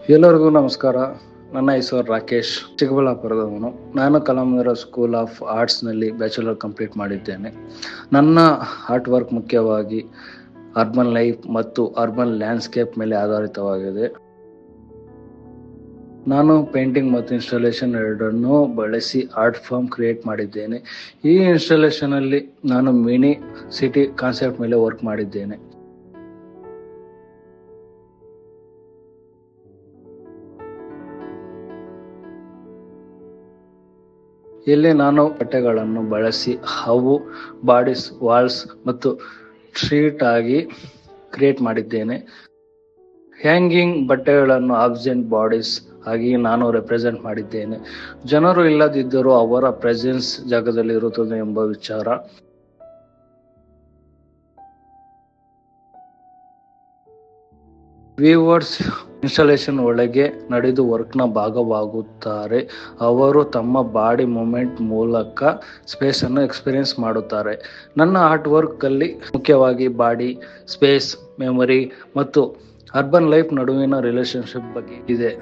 ಎಲ್ಲರಿಗೂ ನಮಸ್ಕಾರ. ನನ್ನ ಹೆಸರು ರಾಕೇಶ್, ಚಿಕ್ಕಬಳ್ಳಾಪುರದವನು. ನಾನು Kalamandira school of ಆರ್ಟ್ಸ್ನಲ್ಲಿ bachelor complete ಮಾಡಿದ್ದೇನೆ. ನನ್ನ ಆರ್ಟ್ ವರ್ಕ್ ಮುಖ್ಯವಾಗಿ ಅರ್ಬನ್ ಲೈಫ್ ಮತ್ತು ಅರ್ಬನ್ ಲ್ಯಾಂಡ್ಸ್ಕೇಪ್ ಮೇಲೆ ಆಧಾರಿತವಾಗಿದೆ. ನಾನು ಪೇಂಟಿಂಗ್ ಮತ್ತು ಇನ್ಸ್ಟಾಲೇಷನ್ ಎರಡನ್ನೂ ಬಳಸಿ ಆರ್ಟ್ ಫಾರ್ಮ್ ಕ್ರಿಯೇಟ್ ಮಾಡಿದ್ದೇನೆ. ಈ ಇನ್ಸ್ಟಾಲೇಷನ್ ಅಲ್ಲಿ ನಾನು ಮಿನಿ ಸಿಟಿ ಕಾನ್ಸೆಪ್ಟ್ ಮೇಲೆ ವರ್ಕ್ ಮಾಡಿದ್ದೇನೆ. ಇಲ್ಲಿ ನಾನು ಬಟ್ಟೆಗಳನ್ನು ಬಳಸಿ ಅವು ಬಾಡೀಸ್, ವಾಲ್ಸ್ ಮತ್ತು ಸ್ಟ್ರೀಟ್ ಆಗಿ ಕ್ರಿಯೇಟ್ ಮಾಡಿದ್ದೇನೆ. ಹ್ಯಾಂಗಿಂಗ್ ಬಟ್ಟೆಗಳನ್ನು ಆಬ್ಸೆಂಟ್ ಬಾಡೀಸ್ ಆಗಿ ನಾನು ರೆಪ್ರೆಸೆಂಟ್ ಮಾಡಿದ್ದೇನೆ. ಜನರು ಇಲ್ಲದಿದ್ದರೂ ಅವರ ಪ್ರೆಸೆನ್ಸ್ ಜಾಗದಲ್ಲಿ ಇರುತ್ತದೆ ಎಂಬ ವಿಚಾರ. ವ್ಯೂವರ್ಸ್ ಇನ್ಸ್ಟಾಲೇಷನ್ ಒಳಗೆ ನಡೆದು ವರ್ಕ್ನ ಭಾಗವಾಗುತ್ತಾರೆ. ಅವರು ತಮ್ಮ ಬಾಡಿ ಮೂವ್ಮೆಂಟ್ ಮೂಲಕ ಸ್ಪೇಸ್ ಅನ್ನು ಎಕ್ಸ್ಪೀರಿಯನ್ಸ್ ಮಾಡುತ್ತಾರೆ. ನನ್ನ ಆರ್ಟ್ ವರ್ಕ್ ಅಲ್ಲಿ ಮುಖ್ಯವಾಗಿ ಬಾಡಿ, ಸ್ಪೇಸ್, ಮೆಮೊರಿ ಮತ್ತು ಅರ್ಬನ್ ಲೈಫ್ ನಡುವಿನ ರಿಲೇಶನ್ಶಿಪ್ ಬಗ್ಗೆ ಇದೆ.